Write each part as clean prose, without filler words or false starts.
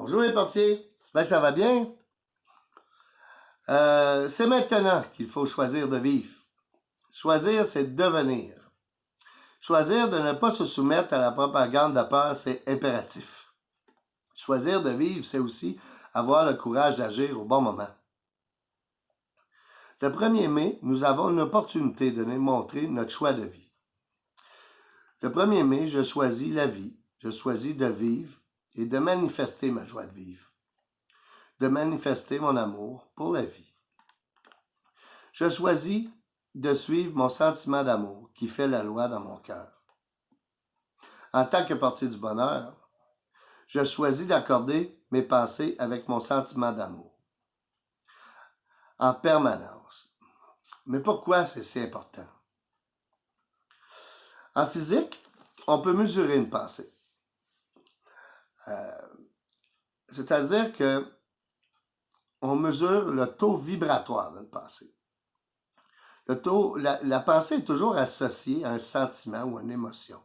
Bonjour les portiers, ça va bien? C'est maintenant qu'il faut choisir de vivre. Choisir, c'est devenir. Choisir de ne pas se soumettre à la propagande de peur, c'est impératif. Choisir de vivre, c'est aussi avoir le courage d'agir au bon moment. Le 1er mai, nous avons une opportunité de nous montrer notre choix de vie. Le 1er mai, je choisis la vie. Je choisis de vivre et de manifester ma joie de vivre. De manifester mon amour pour la vie. Je choisis de suivre mon sentiment d'amour qui fait la loi dans mon cœur. En tant que portier du bonheur, je choisis d'accorder mes pensées avec mon sentiment d'amour en permanence. Mais pourquoi c'est si important? En physique, on peut mesurer une pensée. C'est-à-dire que on mesure le taux vibratoire d'une pensée. La pensée est toujours associée à un sentiment ou une émotion.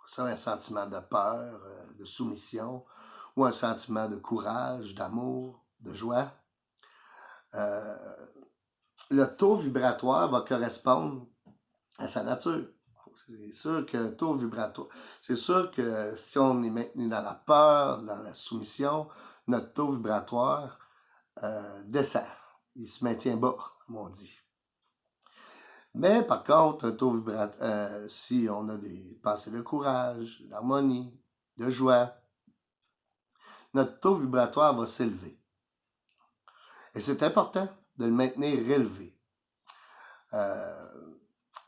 Ça, un sentiment de peur, de soumission, ou un sentiment de courage, d'amour, de joie. Le taux vibratoire va correspondre à sa nature. C'est sûr que le taux vibratoire, c'est sûr que si on est maintenu dans la peur, dans la soumission, notre taux vibratoire descend. Il se maintient bas, comme on dit. Mais par contre, un taux vibratoire, si on a des pensées de courage, d'harmonie, de joie, notre taux vibratoire va s'élever. Et c'est important de le maintenir élevé,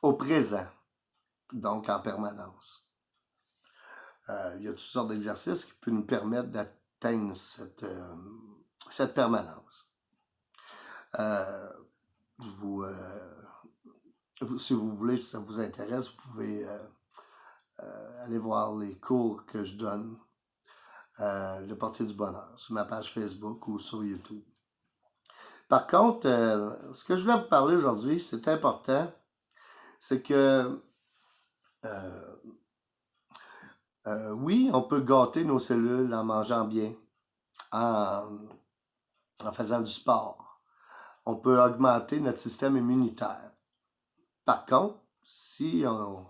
au présent, donc en permanence. Il y a toutes sortes d'exercices qui peuvent nous permettre d'atteindre cette permanence. Si vous voulez, si ça vous intéresse, vous pouvez aller voir les cours que je donne, le Portier du bonheur, sur ma page Facebook ou sur YouTube. Par contre, ce que je voulais vous parler aujourd'hui, c'est important, c'est que oui, on peut gâter nos cellules en mangeant bien, en faisant du sport. On peut augmenter notre système immunitaire. Par contre, si on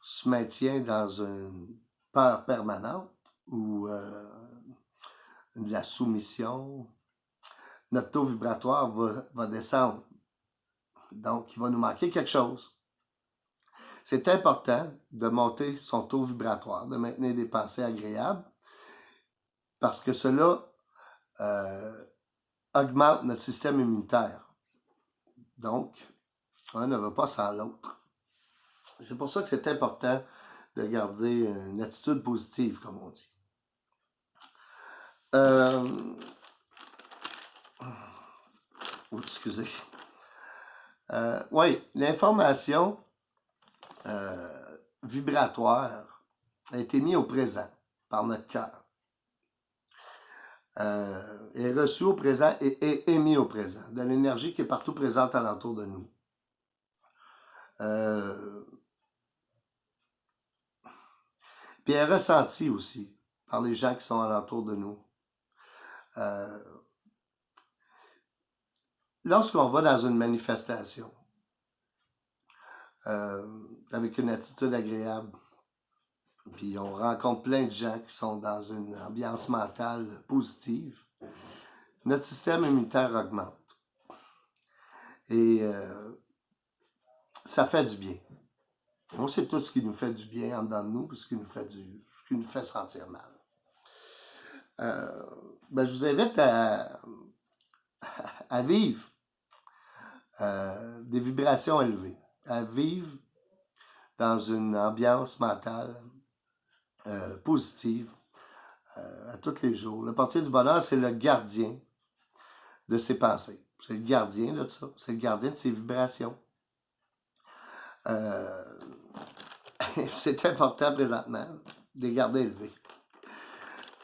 se maintient dans une peur permanente ou de la soumission, notre taux vibratoire va descendre. Donc, il va nous manquer quelque chose. C'est important de monter son taux vibratoire, de maintenir des pensées agréables, parce que cela augmente notre système immunitaire. Donc, un ne va pas sans l'autre. C'est pour ça que c'est important de garder une attitude positive, comme on dit. Excusez. Oui, l'information vibratoire a été mise au présent par notre cœur. Est reçue au présent et émise au présent, de l'énergie qui est partout présente alentour de nous. Puis elle est ressentie aussi par les gens qui sont alentour de nous. Lorsqu'on va dans une manifestation avec une attitude agréable, puis on rencontre plein de gens qui sont dans une ambiance mentale positive, notre système immunitaire augmente. Et ça fait du bien. On sait tout ce qui nous fait du bien en dedans de nous, puis ce qui nous fait sentir mal. Je vous invite à vivre des vibrations élevées, à vivre dans une ambiance mentale positive à tous les jours. Le portier du bonheur, c'est le gardien de ses pensées. C'est le gardien de ça. C'est le gardien de ses vibrations. C'est important présentement de les garder élevés.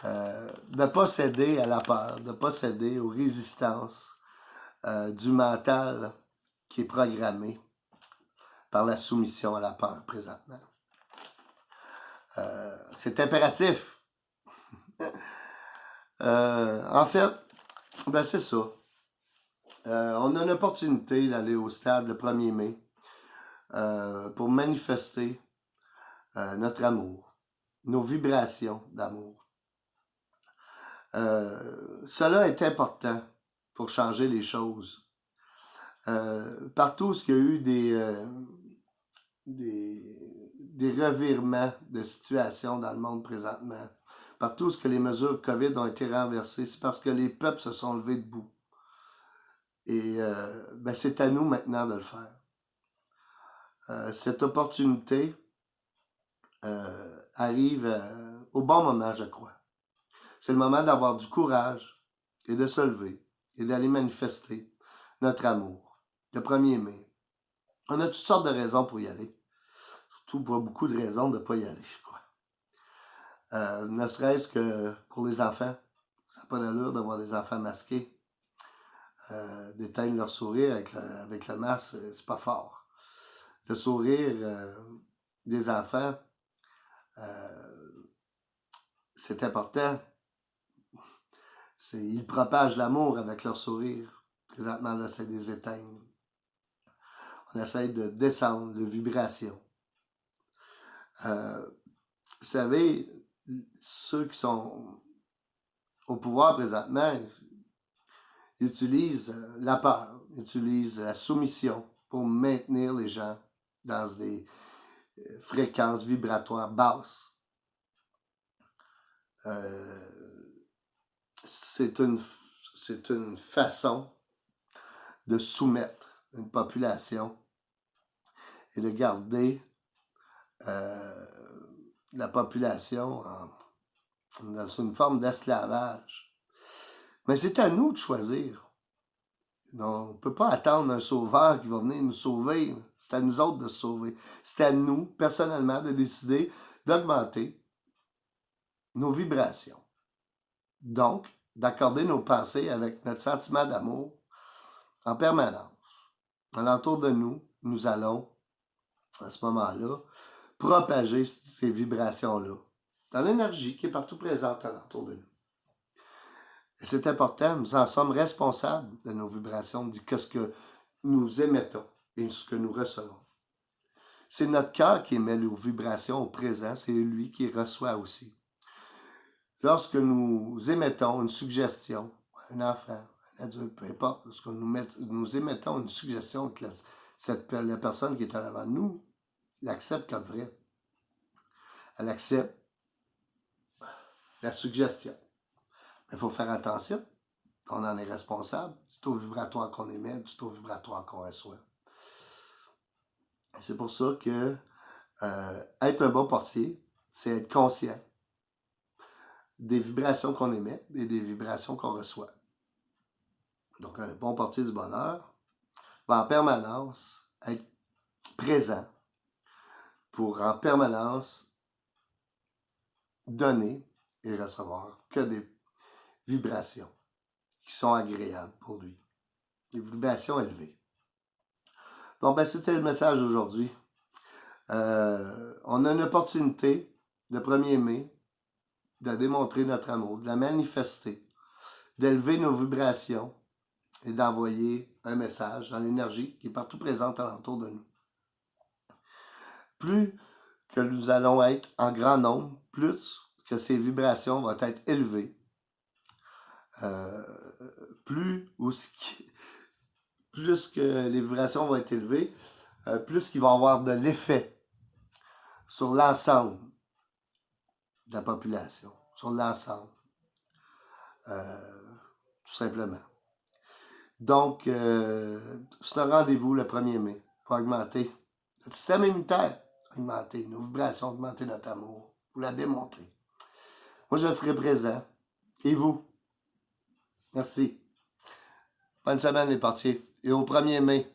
De ne pas céder à la peur, de ne pas céder aux résistances du mental qui est programmé par la soumission à la peur présentement. C'est impératif En fait, ben c'est ça. On a une opportunité d'aller au stade le 1er mai pour manifester notre amour, nos vibrations d'amour. Cela est important pour changer les choses. Partout où il y a eu des revirements de situation dans le monde présentement, partout où les mesures COVID ont été renversées, c'est parce que les peuples se sont levés debout. Et ben c'est à nous maintenant de le faire. Cette opportunité arrive au bon moment, je crois. C'est le moment d'avoir du courage et de se lever et d'aller manifester notre amour. Le 1er mai. On a toutes sortes de raisons pour y aller. Surtout pas beaucoup de raisons de ne pas y aller, je crois. Ne serait-ce que pour les enfants. Ça n'a pas d'allure d'avoir des enfants masqués. D'éteindre leur sourire avec le masque, c'est pas fort. Le sourire des enfants, c'est important. Ils propagent l'amour avec leur sourire. Présentement, on essaie de les éteindre. On essaie de descendre de vibrations. Vous savez, ceux qui sont au pouvoir présentement, ils utilisent la peur, ils utilisent la soumission pour maintenir les gens dans des fréquences vibratoires basses. C'est une façon de soumettre une population et de garder la population dans une forme d'esclavage. Mais c'est à nous de choisir. On ne peut pas attendre un sauveur qui va venir nous sauver. C'est à nous autres de se sauver. C'est à nous, personnellement, de décider d'augmenter nos vibrations. Donc, d'accorder nos pensées avec notre sentiment d'amour en permanence. Alentour de nous, nous allons, à ce moment-là, propager ces vibrations-là dans l'énergie qui est partout présente alentour de nous. Et c'est important, nous en sommes responsables de nos vibrations, de ce que nous émettons et ce que nous recevons. C'est notre cœur qui émet nos vibrations au présent, c'est lui qui reçoit aussi. Lorsque nous émettons une suggestion, un enfant, un adulte, peu importe, lorsque nous émettons une suggestion que la personne qui est en avant de nous l'accepte comme vrai, elle accepte la suggestion. Mais il faut faire attention, on en est responsable du taux vibratoire qu'on émet, du taux vibratoire qu'on reçoit. C'est pour ça que être un bon portier, c'est être conscient des vibrations qu'on émet et des vibrations qu'on reçoit. Donc, un bon portier du bonheur va en permanence être présent pour en permanence donner et recevoir que des vibrations qui sont agréables pour lui. Des vibrations élevées. Donc, ben, c'était le message d'aujourd'hui. On a une opportunité, le 1er mai, de démontrer notre amour, de la manifester, d'élever nos vibrations et d'envoyer un message dans l'énergie qui est partout présente alentour de nous. Plus que nous allons être en grand nombre, plus que ces vibrations vont être élevées, plus que les vibrations vont être élevées, plus qu'il va y avoir de l'effet sur l'ensemble de la population, sur l'ensemble, tout simplement. Donc, c'est un rendez-vous le 1er mai pour augmenter notre système immunitaire, augmenter nos vibrations, augmenter notre amour, pour la démontrer. Moi, je serai présent. Et vous? Merci. Bonne semaine, les portiers. Et au 1er mai.